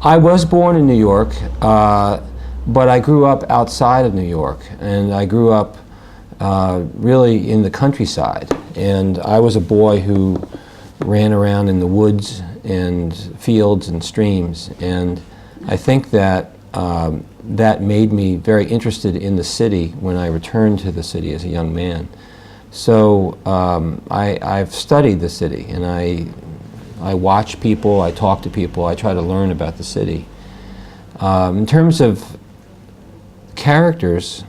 I was born in New York, but I grew up outside of New York, and I grew up really in the countryside. And I was a boy who ran around in the woods and fields and streams, and I think that that made me very interested in the city when I returned to the city as a young man. So I've studied the city, and I watch people, I talk to people, I try to learn about the city. In terms of characters,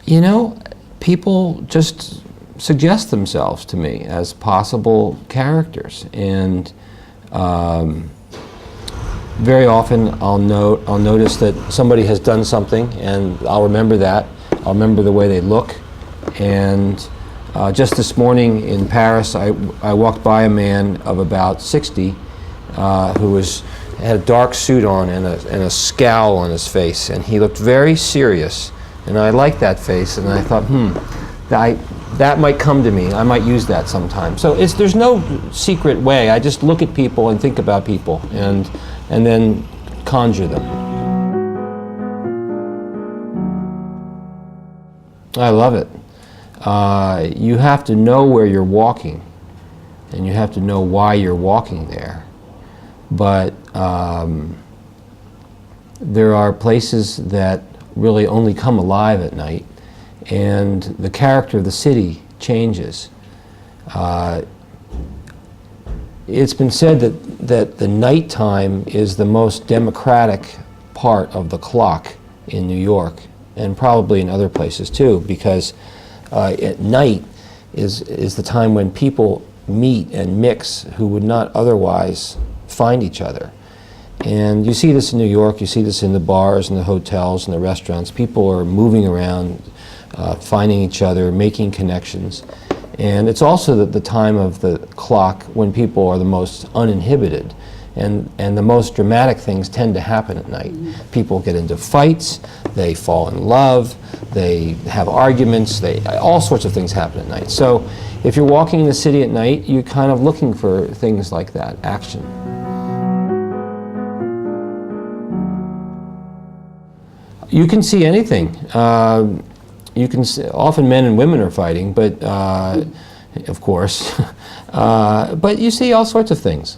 you know, people just suggest themselves to me as possible characters, and very often I'll notice that somebody has done something, and I'll remember that. I'll remember the way they look. And just this morning in Paris, I walked by a man of about 60 who had a dark suit on and a scowl on his face, and he looked very serious. And I liked that face, and I thought, that might come to me. I might use that sometime. So there's no secret way. I just look at people and think about people, and then conjure them. I love it. You have to know where you're walking, and you have to know why you're walking there. But there are places that really only come alive at night, and the character of the city changes. It's been said that the nighttime is the most democratic part of the clock in New York, and probably in other places too, because at night is the time when people meet and mix who would not otherwise find each other. And you see this in New York, you see this in the bars and the hotels and the restaurants. People are moving around, finding each other, making connections. And it's also the time of the clock when people are the most uninhibited. And the most dramatic things tend to happen at night. People get into fights, they fall in love, they have arguments, all sorts of things happen at night. So if you're walking in the city at night, you're kind of looking for things like that, action. You can see anything. You can see, often men and women are fighting, but of course, but you see all sorts of things.